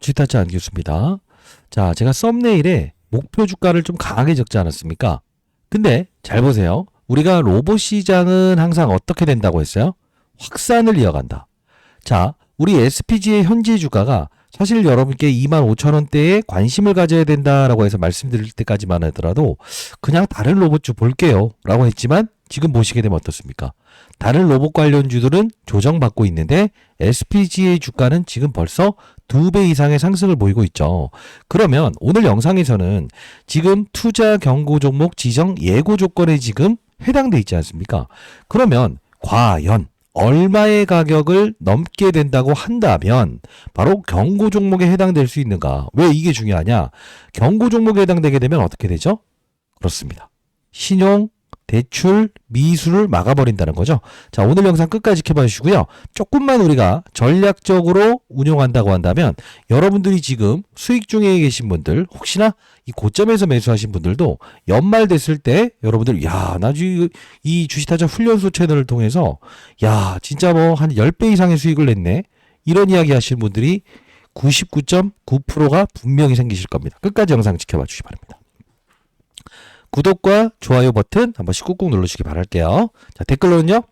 주식타짜 안교수입니다. 자, 제가 썸네일에 목표 주가를 좀 강하게 적지 않았습니까? 근데 잘 보세요. 우리가 로봇 시장은 항상 어떻게 된다고 했어요? 확산을 이어간다. 자, 우리 SPG의 현재 주가가 사실 여러분께 25,000원대에 관심을 가져야 된다라고 해서 말씀드릴 때까지만 하더라도 그냥 다른 로봇주 볼게요 라고 했지만 지금 보시게 되면 어떻습니까? 다른 로봇 관련주들은 조정받고 있는데 SPG의 주가는 지금 벌써 2배 이상의 상승을 보이고 있죠. 그러면 오늘 영상에서는 지금 투자 경고 종목 지정 예고 조건에 지금 해당돼 있지 않습니까? 그러면 과연 얼마의 가격을 넘게 된다고 한다면 바로 경고 종목에 해당될 수 있는가? 왜 이게 중요하냐? 경고 종목에 해당되게 되면 어떻게 되죠? 그렇습니다. 신용, 대출, 미수를 막아버린다는 거죠. 자, 오늘 영상 끝까지 지켜봐 주시고요. 조금만 우리가 전략적으로 운용한다고 한다면 여러분들이 지금 수익 중에 계신 분들, 혹시나 이 고점에서 매수하신 분들도 연말 됐을 때 여러분들 나 이 주식타자 훈련소 채널을 통해서 진짜 뭐 한 10배 이상의 수익을 냈네. 이런 이야기 하시는 분들이 99.9%가 분명히 생기실 겁니다. 끝까지 영상 지켜봐 주시기 바랍니다. 구독과 좋아요 버튼 한 번씩 꾹꾹 눌러주시기 바랄게요. 자, 댓글로는요.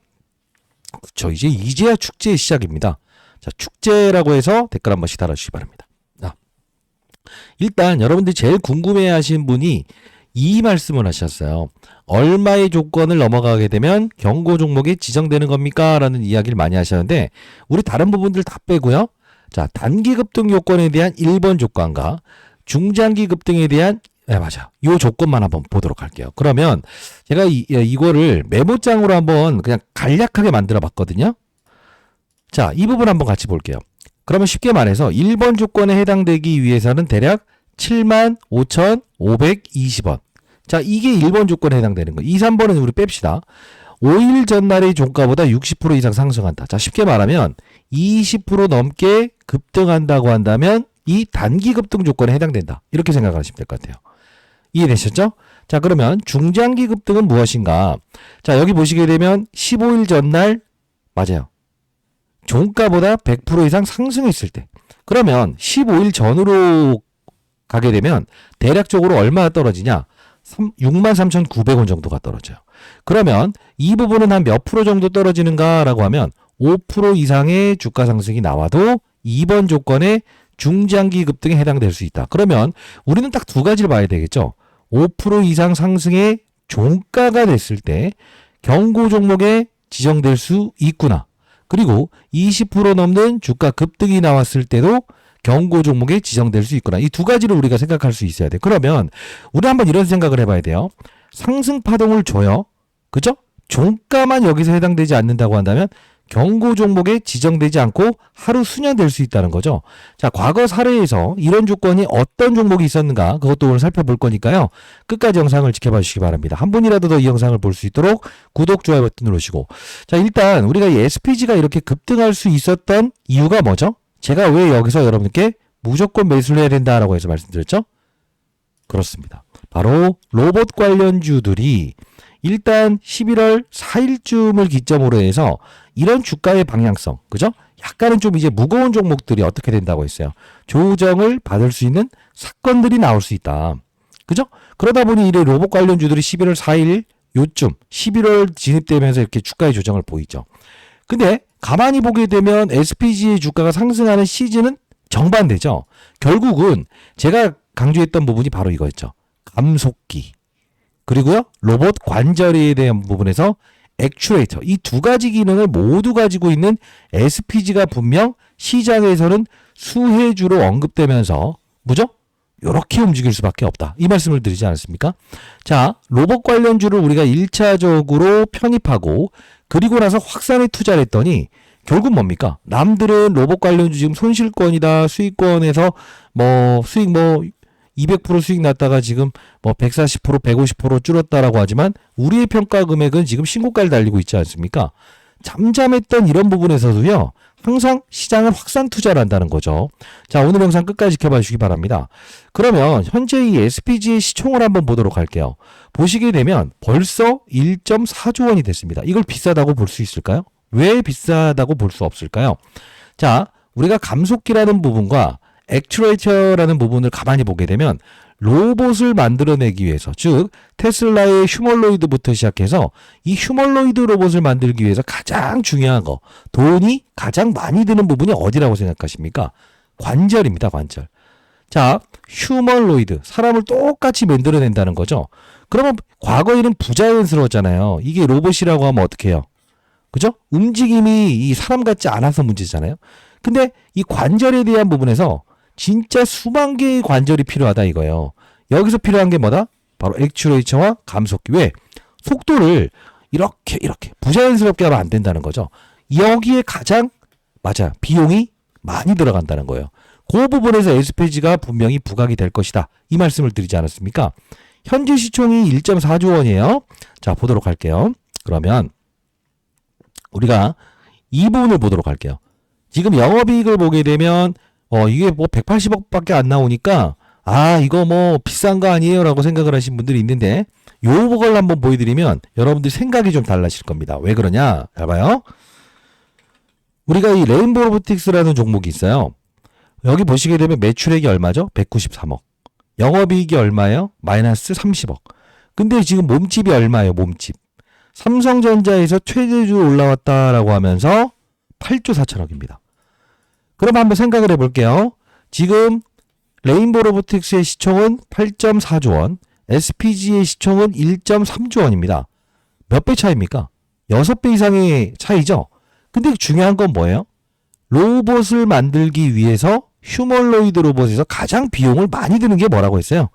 그쵸, 이제야 축제의 시작입니다. 자, 축제라고 해서 댓글 한 번씩 달아주시기 바랍니다. 자, 일단 여러분들이 제일 궁금해하신 분이 이 말씀을 하셨어요. 얼마의 조건을 넘어가게 되면 경고 종목이 지정되는 겁니까? 라는 이야기를 많이 하셨는데 우리 다른 부분들 다 빼고요. 자, 단기 급등 요건에 대한 1번 조건과 중장기 급등에 대한 맞아. 요 조건만 한번 보도록 할게요. 그러면 제가 이거를 메모장으로 한번 그냥 간략하게 만들어 봤거든요. 자, 이 부분 한번 같이 볼게요. 그러면 쉽게 말해서 1번 조건에 해당되기 위해서는 대략 75,520원. 자, 이게 1번 조건에 해당되는 거. 2, 3번은 우리 뺍시다. 5일 전날의 종가보다 60% 이상 상승한다. 자, 쉽게 말하면 20% 넘게 급등한다고 한다면 이 단기 급등 조건에 해당된다. 이렇게 생각하시면 될 것 같아요. 이해되셨죠? 자, 그러면 중장기 급등은 무엇인가? 자, 여기 보시게 되면 15일 전날 맞아요. 종가보다 100% 이상 상승했을 때. 그러면 15일 전으로 가게 되면 대략적으로 얼마나 떨어지냐? 63,900원 정도가 떨어져요. 그러면 이 부분은 한 몇 프로 정도 떨어지는가라고 하면 5% 이상의 주가 상승이 나와도 2번 조건에 중장기 급등에 해당될 수 있다. 그러면 우리는 딱 두 가지를 봐야 되겠죠. 5% 이상 상승의 종가가 됐을 때 경고 종목에 지정될 수 있구나. 그리고 20% 넘는 주가 급등이 나왔을 때도 경고 종목에 지정될 수 있구나. 이 두 가지를 우리가 생각할 수 있어야 돼. 그러면 우리 한번 이런 생각을 해봐야 돼요. 상승 파동을 줘요. 그죠? 종가만 여기서 해당되지 않는다고 한다면 경고 종목에 지정되지 않고 하루 수년될 수 있다는 거죠. 자, 과거 사례에서 이런 조건이 어떤 종목이 있었는가 그것도 오늘 살펴볼 거니까요. 끝까지 영상을 지켜봐 주시기 바랍니다. 한 분이라도 더 이 영상을 볼 수 있도록 구독, 좋아요 버튼 누르시고. 자, 일단 우리가 이 SPG가 이렇게 급등할 수 있었던 이유가 뭐죠? 제가 왜 여기서 여러분께 무조건 매수를 해야 된다라고 해서 말씀드렸죠? 그렇습니다. 바로 로봇 관련주들이 일단 11월 4일쯤을 기점으로 해서 이런 주가의 방향성, 그죠? 약간은 좀 이제 무거운 종목들이 어떻게 된다고 했어요. 조정을 받을 수 있는 사건들이 나올 수 있다. 그죠? 그러다 보니 이 로봇 관련주들이 11월 4일 요쯤 11월 진입되면서 이렇게 주가의 조정을 보이죠. 근데 가만히 보게 되면 SPG의 주가가 상승하는 시즌은 정반대죠. 결국은 제가 강조했던 부분이 바로 이거였죠. 감속기. 그리고요, 로봇 관절에 대한 부분에서 액추에이터. 이 두 가지 기능을 모두 가지고 있는 SPG가 분명 시장에서는 수혜주로 언급되면서 뭐죠? 이렇게 움직일 수밖에 없다. 이 말씀을 드리지 않았습니까? 자, 로봇 관련주를 우리가 1차적으로 편입하고 그리고 나서 확산에 투자를 했더니 결국 뭡니까? 남들은 로봇 관련주 지금 손실권이다. 수익권에서 수익 200% 수익 났다가 지금 140%, 150% 줄었다라고 하지만 우리의 평가 금액은 지금 신고가를 달리고 있지 않습니까? 잠잠했던 이런 부분에서도요. 항상 시장을 확산 투자를 한다는 거죠. 자, 오늘 영상 끝까지 지켜봐 주시기 바랍니다. 그러면 현재 이 SPG의 시총을 한번 보도록 할게요. 보시게 되면 벌써 1.4조 원이 됐습니다. 이걸 비싸다고 볼 수 있을까요? 왜 비싸다고 볼 수 없을까요? 자, 우리가 감속기라는 부분과 액추레이터라는 부분을 가만히 보게 되면 로봇을 만들어내기 위해서, 즉 테슬라의 휴머노이드부터 시작해서 이 휴머노이드 로봇을 만들기 위해서 가장 중요한 거, 돈이 가장 많이 드는 부분이 어디라고 생각하십니까? 관절입니다. 관절. 자, 휴머노이드, 사람을 똑같이 만들어낸다는 거죠. 그러면 과거에는 부자연스러웠잖아요. 이게 로봇이라고 하면 어떻게 해요? 그죠? 움직임이 이 사람 같지 않아서 문제잖아요. 근데 이 관절에 대한 부분에서 진짜 수만 개의 관절이 필요하다 이거예요. 여기서 필요한 게 뭐다? 바로 액추레이터와 감속기. 왜? 속도를 이렇게 부자연스럽게 하면 안 된다는 거죠. 여기에 가장 맞아 비용이 많이 들어간다는 거예요. 그 부분에서 SPG가 분명히 부각이 될 것이다. 이 말씀을 드리지 않았습니까? 현재 시총이 1.4조 원이에요. 자, 보도록 할게요. 그러면 우리가 이 부분을 보도록 할게요. 지금 영업이익을 보게 되면 이게 뭐 180억밖에 안 나오니까 이거 뭐 비싼 거 아니에요 라고 생각을 하신 분들이 있는데 요걸 한번 보여드리면 여러분들 생각이 좀 달라질 겁니다. 왜 그러냐? 잘 봐요. 우리가 이 레인보우 로보틱스라는 종목이 있어요. 여기 보시게 되면 매출액이 얼마죠? 193억. 영업이익이 얼마예요? 마이너스 30억. 근데 지금 몸집이 얼마예요? 몸집. 삼성전자에서 최대주 올라왔다라고 하면서 8조 4천억입니다. 그럼 한번 생각을 해볼게요. 지금 레인보우 로보틱스의 시총은 8.4조 원, SPG의 시총은 1.3조 원입니다. 몇 배 차이입니까? 6배 이상의 차이죠? 근데 중요한 건 뭐예요? 로봇을 만들기 위해서 휴머노이드 로봇에서 가장 비용을 많이 드는 게 뭐라고 했어요?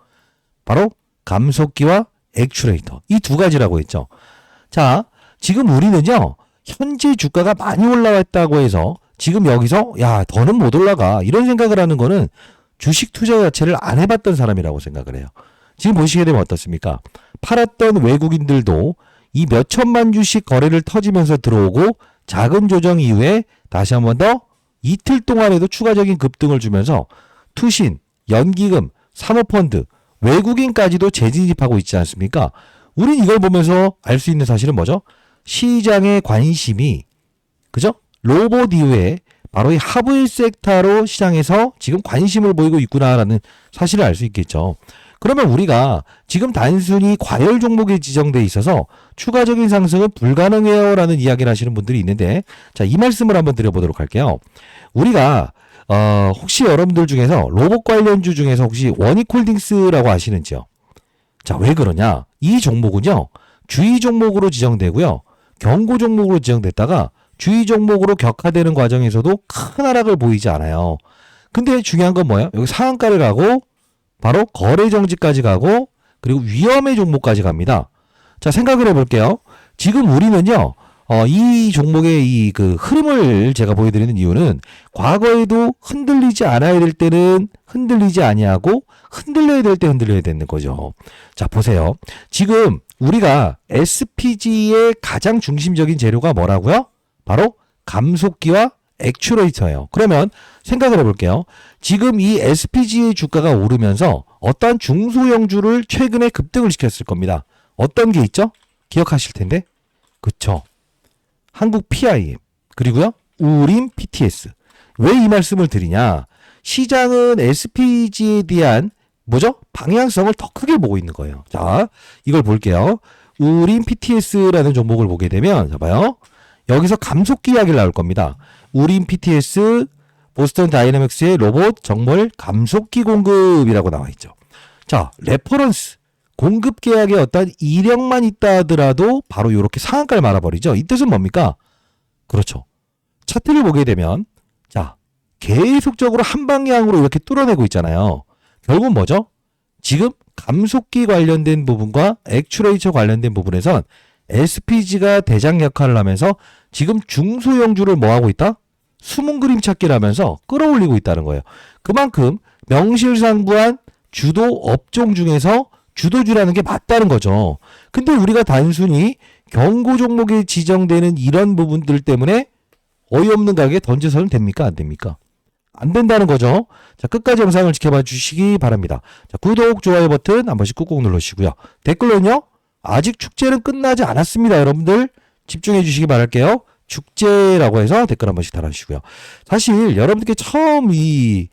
바로 감속기와 액추레이터. 이 두 가지라고 했죠. 자, 지금 우리는요, 현재 주가가 많이 올라왔다고 해서 지금 여기서 더는 못 올라가 이런 생각을 하는 거는 주식 투자 자체를 안 해봤던 사람이라고 생각을 해요. 지금 보시게 되면 어떻습니까? 팔았던 외국인들도 이 몇천만 주씩 거래를 터지면서 들어오고 작은 조정 이후에 다시 한 번 더 이틀 동안에도 추가적인 급등을 주면서 투신, 연기금, 사모펀드, 외국인까지도 재진입하고 있지 않습니까? 우린 이걸 보면서 알 수 있는 사실은 뭐죠? 시장의 관심이 그죠? 로봇 이후에 바로 이 하부일 섹터로 시장에서 지금 관심을 보이고 있구나라는 사실을 알 수 있겠죠. 그러면 우리가 지금 단순히 과열 종목에 지정돼 있어서 추가적인 상승은 불가능해요 라는 이야기를 하시는 분들이 있는데 자, 이 말씀을 한번 드려보도록 할게요. 우리가 혹시 여러분들 중에서 로봇 관련주 중에서 혹시 원익홀딩스라고 아시는지요? 자, 왜 그러냐? 이 종목은요, 주의 종목으로 지정되고요, 경고 종목으로 지정됐다가 주의 종목으로 격화되는 과정에서도 큰 하락을 보이지 않아요. 근데 중요한 건 뭐예요? 여기 상한가를 가고 바로 거래 정지까지 가고 그리고 위험의 종목까지 갑니다. 자, 생각을 해볼게요. 지금 우리는요, 이 종목의 이 그 흐름을 제가 보여드리는 이유는 과거에도 흔들리지 않아야 될 때는 흔들리지 아니하고 흔들려야 될 때 흔들려야 되는 거죠. 자, 보세요. 지금 우리가 SPG의 가장 중심적인 재료가 뭐라고요? 바로 감속기와 액추레이터예요. 그러면 생각을 해볼게요. 지금 이 SPG의 주가가 오르면서 어떤 중소형주를 최근에 급등을 시켰을 겁니다. 어떤 게 있죠? 기억하실 텐데. 그쵸. 한국 PIM 그리고요 우림 PTS. 왜 이 말씀을 드리냐? 시장은 SPG에 대한 뭐죠? 방향성을 더 크게 보고 있는 거예요. 자, 이걸 볼게요. 우림 PTS라는 종목을 보게 되면 봐봐요. 여기서 감속기 이야기를 나올 겁니다. 우림 PTS 보스턴 다이내믹스의 로봇 정말 감속기 공급이라고 나와 있죠. 자, 레퍼런스 공급 계약에 어떤 이력만 있다 하더라도 바로 이렇게 상한가를 말아버리죠. 이 뜻은 뭡니까? 그렇죠. 차트를 보게 되면 자, 계속적으로 한 방향으로 이렇게 뚫어내고 있잖아요. 결국 뭐죠? 지금 감속기 관련된 부분과 액추레이터 관련된 부분에선 SPG가 대장 역할을 하면서 지금 중소형주를 뭐하고 있다? 숨은 그림 찾기를 하면서 끌어올리고 있다는 거예요. 그만큼 명실상부한 주도 업종 중에서 주도주라는 게 맞다는 거죠. 근데 우리가 단순히 경고 종목에 지정되는 이런 부분들 때문에 어이없는 가격에 던져서는 됩니까? 안 됩니까? 안 된다는 거죠. 자, 끝까지 영상을 지켜봐 주시기 바랍니다. 자, 구독, 좋아요 버튼 한 번씩 꾹꾹 눌러주시고요. 댓글로는요. 아직 축제는 끝나지 않았습니다. 여러분들 집중해 주시기 바랄게요. 축제라고 해서 댓글 한 번씩 달아주시고요. 사실 여러분들께 처음 이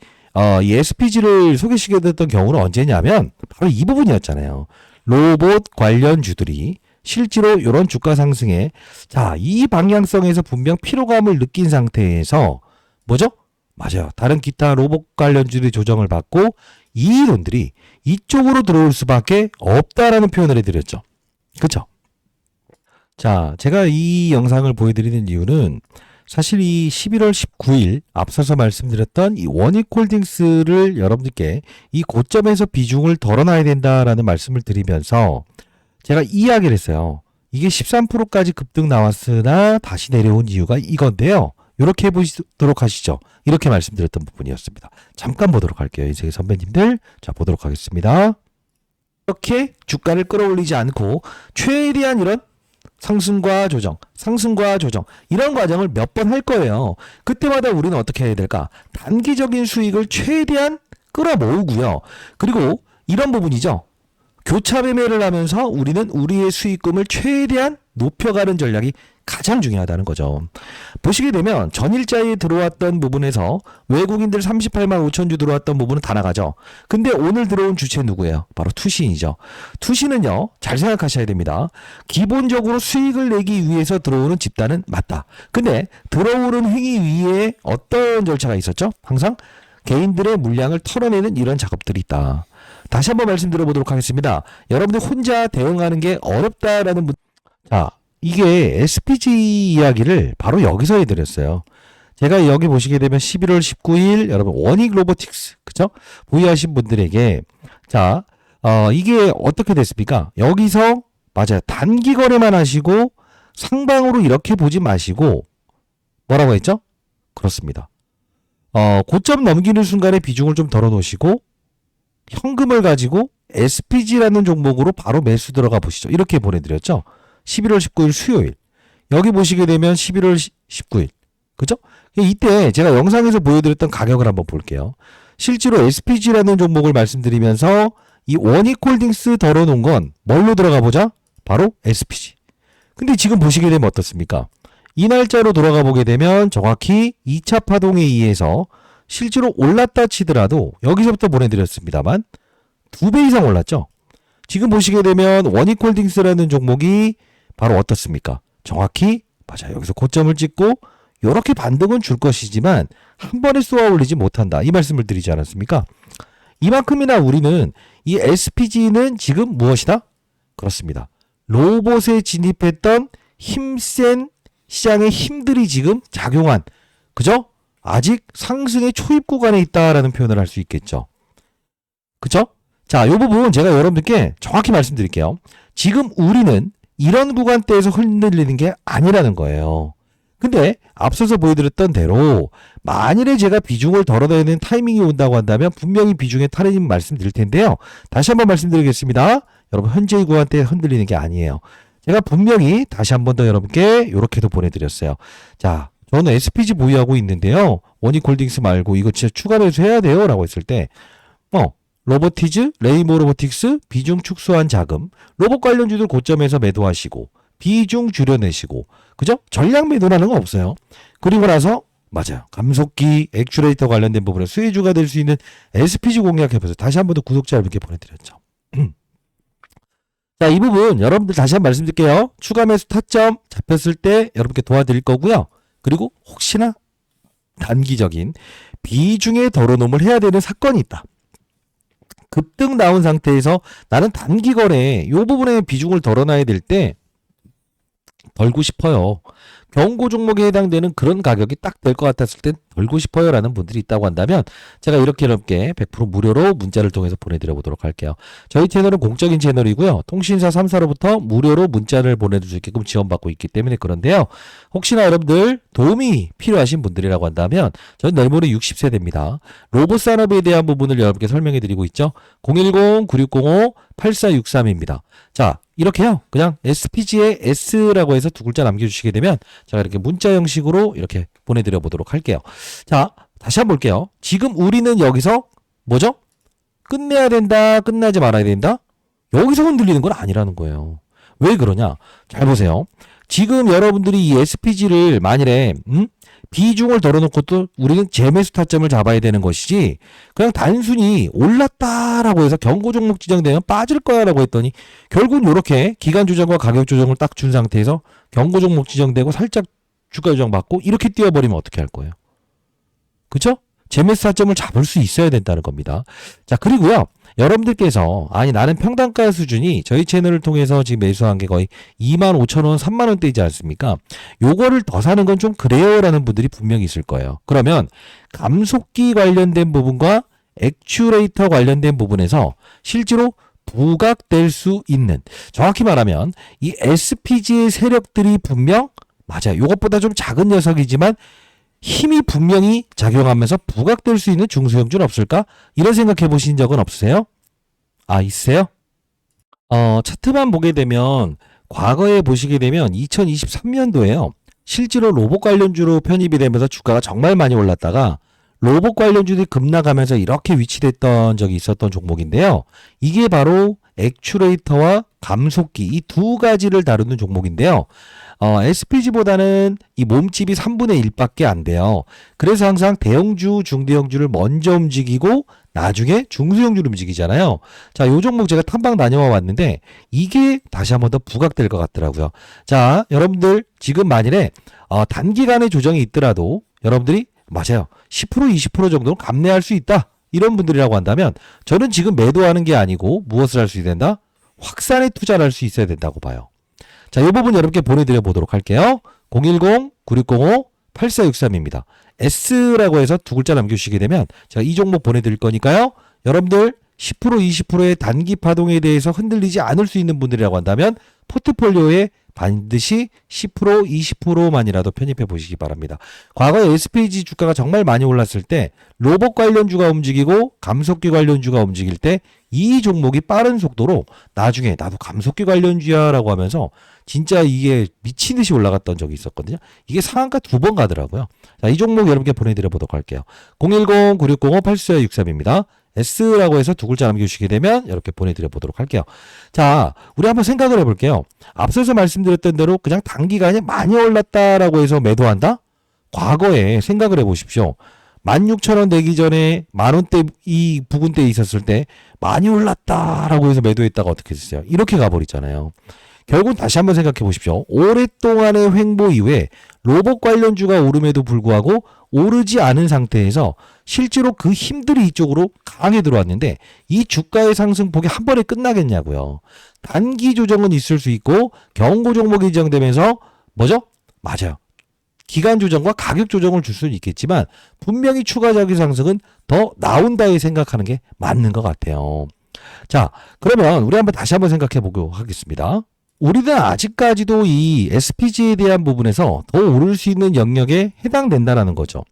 이 SPG를 소개시켜드렸던 경우는 언제냐면 바로 이 부분이었잖아요. 로봇 관련주들이 실제로 이런 주가 상승에 이 방향성에서 분명 피로감을 느낀 상태에서 뭐죠? 맞아요. 다른 기타 로봇 관련주들이 조정을 받고 이 돈들이 이쪽으로 들어올 수밖에 없다라는 표현을 해드렸죠. 그쵸? 자, 제가 이 영상을 보여드리는 이유는 사실 이 11월 19일 앞서서 말씀드렸던 이 원익홀딩스를 여러분들께 이 고점에서 비중을 덜어놔야 된다라는 말씀을 드리면서 제가 이야기를 했어요. 이게 13%까지 급등 나왔으나 다시 내려온 이유가 이건데요. 이렇게 해보도록 하시죠. 이렇게 말씀드렸던 부분이었습니다. 잠깐 보도록 할게요. 이제 선배님들. 자, 보도록 하겠습니다. 이렇게 주가를 끌어올리지 않고 최대한 이런 상승과 조정, 상승과 조정 이런 과정을 몇 번 할 거예요. 그때마다 우리는 어떻게 해야 될까? 단기적인 수익을 최대한 끌어모으고요. 그리고 이런 부분이죠. 교차 매매를 하면서 우리는 우리의 수익금을 최대한 높여가는 전략이 가장 중요하다는 거죠. 보시게 되면 전일자에 들어왔던 부분에서 외국인들 38만 5천 주 들어왔던 부분은 다 나가죠. 근데 오늘 들어온 주체 누구예요? 바로 투신이죠. 투신은요, 잘 생각하셔야 됩니다. 기본적으로 수익을 내기 위해서 들어오는 집단은 맞다. 근데 들어오는 행위 위에 어떤 절차가 있었죠? 항상 개인들의 물량을 털어내는 이런 작업들이 있다. 다시 한번 말씀드려보도록 하겠습니다. 여러분들 혼자 대응하는 게 어렵다라는 분, 이게 SPG 이야기를 바로 여기서 해드렸어요. 제가 여기 보시게 되면 11월 19일 여러분 원익 로보틱스 그쵸? 보유하신 분들에게 이게 어떻게 됐습니까? 여기서 맞아요. 단기 거래만 하시고 상방으로 이렇게 보지 마시고 뭐라고 했죠? 그렇습니다. 고점 넘기는 순간에 비중을 좀 덜어 놓으시고 현금을 가지고 SPG라는 종목으로 바로 매수 들어가 보시죠. 이렇게 보내드렸죠. 11월 19일 수요일. 여기 보시게 되면 11월 19일. 그죠? 이때 제가 영상에서 보여드렸던 가격을 한번 볼게요. 실제로 SPG라는 종목을 말씀드리면서 이 원익홀딩스 덜어놓은 건 뭘로 들어가 보자? 바로 SPG. 근데 지금 보시게 되면 어떻습니까? 이 날짜로 돌아가 보게 되면 정확히 2차 파동에 의해서 실제로 올랐다 치더라도 여기서부터 보내드렸습니다만 2배 이상 올랐죠. 지금 보시게 되면 원익홀딩스라는 종목이 바로 어떻습니까? 정확히 맞아요. 여기서 고점을 찍고 이렇게 반등은 줄 것이지만 한 번에 쏘아 올리지 못한다. 이 말씀을 드리지 않았습니까? 이만큼이나 우리는 이 SPG는 지금 무엇이다? 그렇습니다. 로봇에 진입했던 힘센 시장의 힘들이 지금 작용한 그죠? 아직 상승의 초입 구간에 있다라는 표현을 할 수 있겠죠. 그쵸? 자, 이 부분 제가 여러분들께 정확히 말씀드릴게요. 지금 우리는 이런 구간대에서 흔들리는 게 아니라는 거예요. 근데 앞서서 보여드렸던 대로 만일에 제가 비중을 덜어내야 되는 타이밍이 온다고 한다면 분명히 비중의 탈환이 말씀드릴 텐데요. 다시 한번 말씀드리겠습니다. 여러분 현재의 구간대에 흔들리는 게 아니에요. 제가 분명히 다시 한번 더 여러분께 이렇게도 보내드렸어요. 자, 저는 SPG 보유하고 있는데요. 원익홀딩스 말고 이거 진짜 추가 매수해야 돼요 라고 했을 때 로보티즈, 레이모 로보틱스, 비중 축소한 자금, 로봇 관련주들 고점에서 매도하시고 비중 줄여내시고 그죠? 전략 매도라는 거 없어요. 그리고 나서 맞아요. 감속기, 액추레이터 관련된 부분에 수혜주가 될 수 있는 SPG 공략해보세요. 다시 한 번 더 구독자 여러분께 보내드렸죠. 자, 이 부분 여러분들 다시 한번 말씀드릴게요. 추가 매수 타점 잡혔을 때 여러분께 도와드릴 거고요. 그리고 혹시나 단기적인 비중에 덜어놓음을 해야 되는 사건이 있다. 급등 나온 상태에서 나는 단기 거래 요 부분에 비중을 덜어놔야 될 때 덜고 싶어요. 경고 종목에 해당되는 그런 가격이 딱 될 것 같았을 땐 덜고 싶어요 라는 분들이 있다고 한다면 제가 이렇게 100% 무료로 문자를 통해서 보내드려 보도록 할게요. 저희 채널은 공적인 채널이고요. 통신사 3사로부터 무료로 문자를 보내줄 수 있게끔 지원받고 있기 때문에 그런데요. 혹시나 여러분들 도움이 필요하신 분들이라고 한다면 저는 내일모레 60세대입니다. 로봇 산업에 대한 부분을 여러분께 설명해 드리고 있죠. 010-9605-8463입니다. 자, 이렇게요. 그냥 SPG의 S라고 해서 두 글자 남겨주시게 되면 제가 이렇게 문자 형식으로 이렇게 보내드려 보도록 할게요. 자, 다시 한번 볼게요. 지금 우리는 여기서 뭐죠? 끝내야 된다, 끝나지 말아야 된다? 여기서 흔들리는 건 아니라는 거예요. 왜 그러냐? 잘 보세요. 지금 여러분들이 이 SPG를 만일에 비중을 덜어놓고 또 우리는 재매수 타점을 잡아야 되는 것이지 그냥 단순히 올랐다라고 해서 경고 종목 지정되면 빠질 거야라고 했더니 결국은 이렇게 기간 조정과 가격 조정을 딱 준 상태에서 경고 종목 지정되고 살짝 주가 조정 받고 이렇게 뛰어버리면 어떻게 할 거예요? 그쵸? 재매수 타점을 잡을 수 있어야 된다는 겁니다. 자, 그리고요. 여러분들께서 아니 나는 평단가 수준이 저희 채널을 통해서 지금 매수한 게 거의 25,000원, 30,000원대이지 않습니까? 요거를 더 사는 건 좀 그래요 라는 분들이 분명히 있을 거예요. 그러면 감속기 관련된 부분과 액추레이터 관련된 부분에서 실제로 부각될 수 있는, 정확히 말하면 이 SPG의 세력들이 분명 맞아요. 요것보다 좀 작은 녀석이지만 힘이 분명히 작용하면서 부각될 수 있는 중소형주는 없을까? 이런 생각해 보신 적은 없으세요? 아, 있으세요? 차트만 보게 되면 과거에 보시게 되면 2023년도에요. 실제로 로봇 관련주로 편입이 되면서 주가가 정말 많이 올랐다가 로봇 관련주들이 급락하면서 이렇게 위치됐던 적이 있었던 종목인데요. 이게 바로 액추레이터와 감속기 이 두 가지를 다루는 종목인데요. SPG보다는 이 몸집이 3분의 1밖에 안 돼요. 그래서 항상 대형주, 중대형주를 먼저 움직이고 나중에 중소형주를 움직이잖아요. 자, 요 종목 제가 탐방 다녀와 봤는데 이게 다시 한번 더 부각될 것 같더라고요. 자, 여러분들 지금 만일에 단기간의 조정이 있더라도 여러분들이 맞아요. 10% 20% 정도는 감내할 수 있다. 이런 분들이라고 한다면 저는 지금 매도하는 게 아니고 무엇을 할 수 있어야 된다? 확산에 투자를 할 수 있어야 된다고 봐요. 자, 이 부분 여러분께 보내드려 보도록 할게요. 010-9605-8463입니다. S라고 해서 두 글자 남겨주시게 되면 제가 이 종목 보내드릴 거니까요. 여러분들 10% 20%의 단기 파동에 대해서 흔들리지 않을 수 있는 분들이라고 한다면 포트폴리오에 반드시 10% 20%만이라도 편입해 보시기 바랍니다. 과거에 SPG 주가가 정말 많이 올랐을 때 로봇 관련주가 움직이고 감속기 관련주가 움직일 때 이 종목이 빠른 속도로 나중에 나도 감속기 관련주야 라고 하면서 진짜 이게 미친 듯이 올라갔던 적이 있었거든요. 이게 상한가 2번 가더라고요. 자, 이 종목 여러분께 보내드려 보도록 할게요. 010-9605-8463입니다. S라고 해서 두 글자 남겨주시게 되면 이렇게 보내드려 보도록 할게요. 자, 우리 한번 생각을 해볼게요. 앞서서 말씀드렸던 대로 그냥 단기간에 많이 올랐다라고 해서 매도한다? 과거에 생각을 해보십시오. 16,000원 되기 전에 만원대 이 부근대에 있었을 때 많이 올랐다라고 해서 매도했다가 어떻게 됐어요? 이렇게 가버리잖아요. 결국 다시 한번 생각해 보십시오. 오랫동안의 횡보 이후에 로봇 관련주가 오름에도 불구하고 오르지 않은 상태에서 실제로 그 힘들이 이쪽으로 강하게 들어왔는데 이 주가의 상승폭이 한 번에 끝나겠냐고요. 단기 조정은 있을 수 있고 경고 종목이 지정되면서 뭐죠? 맞아요. 기간 조정과 가격 조정을 줄 수는 있겠지만 분명히 추가적인 상승은 더 나온다에 생각하는 게 맞는 것 같아요. 자, 그러면 우리 한번 다시 한번 생각해 보도록 하겠습니다. 우리는 아직까지도 이 SPG에 대한 부분에서 더 오를 수 있는 영역에 해당된다라는 거죠.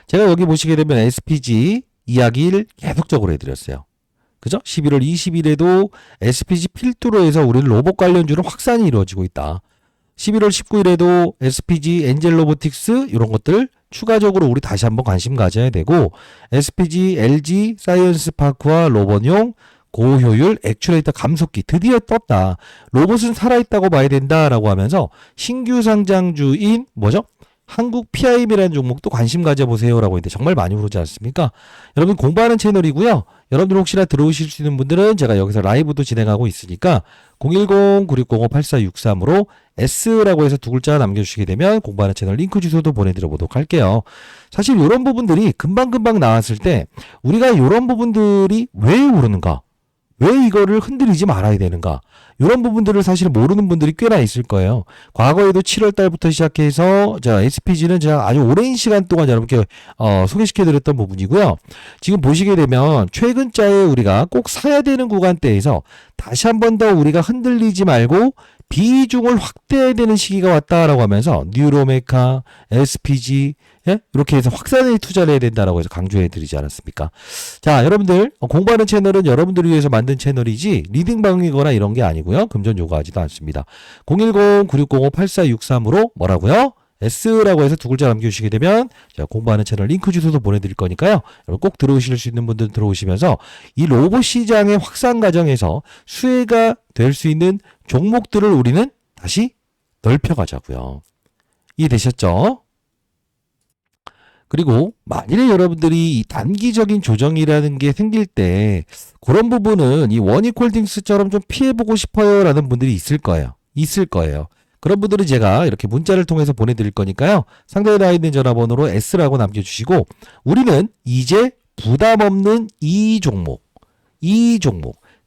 제가 여기 보시게 되면 SPG 이야기를 계속적으로 해드렸어요. 그죠? 11월 20일에도 SPG 필두로 해서 우리는 로봇 관련주로 확산이 이루어지고 있다. 11월 19일에도 SPG, 엔젤 로보틱스 이런 것들 추가적으로 우리 다시 한번 관심 가져야 되고 SPG, LG, 사이언스 파크와 로봇용 고효율 액추레이터 감속기 드디어 떴다. 로봇은 살아있다고 봐야 된다라고 하면서 신규 상장주인 뭐죠? 한국 PIM이라는 종목도 관심 가져보세요라고 했는데 정말 많이 오르지 않습니까? 여러분 공부하는 채널이고요. 여러분들 혹시나 들어오실 수 있는 분들은 제가 여기서 라이브도 진행하고 있으니까 010-9605-8463으로 S라고 해서 두 글자 남겨주시게 되면 공부하는 채널 링크 주소도 보내드려 보도록 할게요. 사실 이런 부분들이 금방금방 나왔을 때 우리가 이런 부분들이 왜 오르는가? 왜 이거를 흔들리지 말아야 되는가? 이런 부분들을 사실 모르는 분들이 꽤나 있을 거예요. 과거에도 7월 달부터 시작해서 SPG는 제가 아주 오랜 시간 동안 여러분께 소개시켜드렸던 부분이고요. 지금 보시게 되면 최근자에 우리가 꼭 사야 되는 구간대에서 다시 한 번 더 우리가 흔들리지 말고 비중을 확대해야 되는 시기가 왔다라고 하면서 뉴로메카, SPG 이렇게 해서 확산에 투자를 해야 된다라고 해서 강조해 드리지 않았습니까? 자, 여러분들 공부하는 채널은 여러분들을 위해서 만든 채널이지 리딩 방이거나 이런 게 아니고요. 금전 요구하지도 않습니다. 010-9605-8463으로 뭐라고요? S라고 해서 두 글자 남겨주시게 되면 제가 공부하는 채널 링크 주소도 보내드릴 거니까요. 여러분 꼭 들어오실 수 있는 분들 들어오시면서 이 로봇 시장의 확산 과정에서 수혜가 될 수 있는 종목들을 우리는 다시 넓혀가자고요. 이해되셨죠? 그리고 만일에 여러분들이 이 단기적인 조정이라는 게 생길 때 그런 부분은 이 원익홀딩스처럼 좀 피해보고 싶어요라는 분들이 있을 거예요. 있을 거예요. 그런 분들은 제가 이렇게 문자를 통해서 보내드릴 거니까요. 상단에 나와 있는 전화번호로 S라고 남겨주시고 우리는 이제 부담 없는 이 종목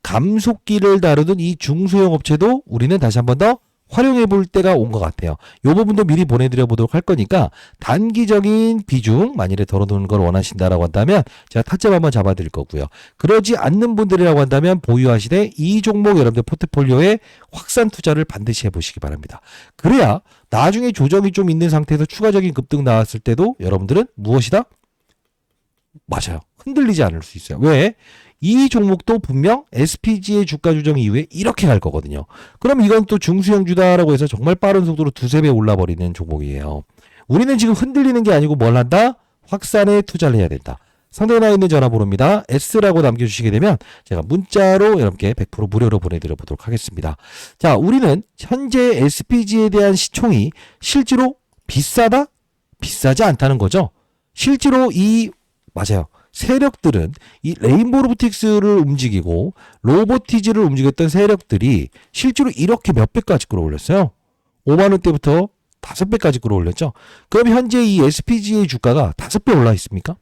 감속기를 다루던 이 중소형 업체도 우리는 다시 한 번 더 활용해 볼 때가 온 것 같아요. 이 부분도 미리 보내드려 보도록 할 거니까 단기적인 비중 만일에 덜어놓는 걸 원하신다라고 한다면 제가 타점 한번 잡아 드릴 거고요. 그러지 않는 분들이라고 한다면 보유하시되 이 종목 여러분들 포트폴리오에 확산 투자를 반드시 해보시기 바랍니다. 그래야 나중에 조정이 좀 있는 상태에서 추가적인 급등 나왔을 때도 여러분들은 무엇이다? 맞아요. 흔들리지 않을 수 있어요. 왜? 이 종목도 분명 SPG의 주가 조정 이후에 이렇게 갈 거거든요. 그럼 이건 또 중수형주다라고 해서 정말 빠른 속도로 두세 배 올라버리는 종목이에요. 우리는 지금 흔들리는 게 아니고 뭘 한다? 확산에 투자를 해야 된다. 상단에 나와 있는 전화번호입니다. S라고 남겨주시게 되면 제가 문자로 여러분께 100% 무료로 보내드려 보도록 하겠습니다. 자, 우리는 현재 SPG에 대한 시총이 실제로 비싸다? 비싸지 않다는 거죠. 실제로 맞아요. 세력들은 이 레인보우 로보틱스를 움직이고 로보티즈를 움직였던 세력들이 실제로 이렇게 몇 배까지 끌어올렸어요. 5만 원대부터 5배까지 끌어올렸죠. 그럼 현재 이 SPG의 주가가 5배 올라 있습니까?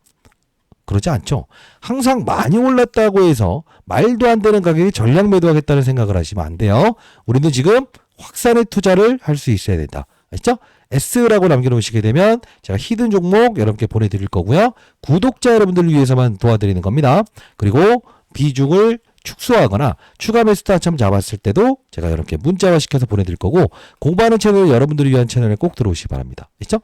그러지 않죠. 항상 많이 올랐다고 해서 말도 안 되는 가격에 전량 매도하겠다는 생각을 하시면 안 돼요. 우리는 지금 확산의 투자를 할 수 있어야 된다. 아시죠? S라고 남겨놓으시게 되면 제가 히든 종목 여러분께 보내드릴 거고요. 구독자 여러분들을 위해서만 도와드리는 겁니다. 그리고 비중을 축소하거나 추가 매수 타점 잡았을 때도 제가 여러분께 문자화 시켜서 보내드릴 거고 공부하는 채널 여러분들을 위한 채널에 꼭 들어오시기 바랍니다. 그렇죠?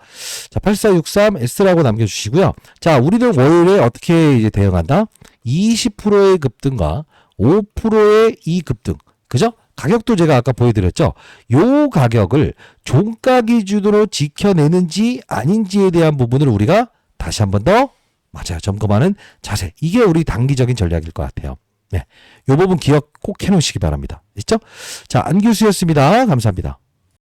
자, 8463 S라고 남겨주시고요. 자, 우리는 월요일에 어떻게 이제 대응한다? 20%의 급등과 5%의 이 급등. 그죠? 가격도 제가 아까 보여드렸죠. 요 가격을 종가 기준으로 지켜내는지 아닌지에 대한 부분을 우리가 다시 한 번 더 맞아요. 점검하는 자세. 이게 우리 단기적인 전략일 것 같아요. 네, 요 부분 기억 꼭 해놓으시기 바랍니다. 있죠? 자, 안규수였습니다. 감사합니다.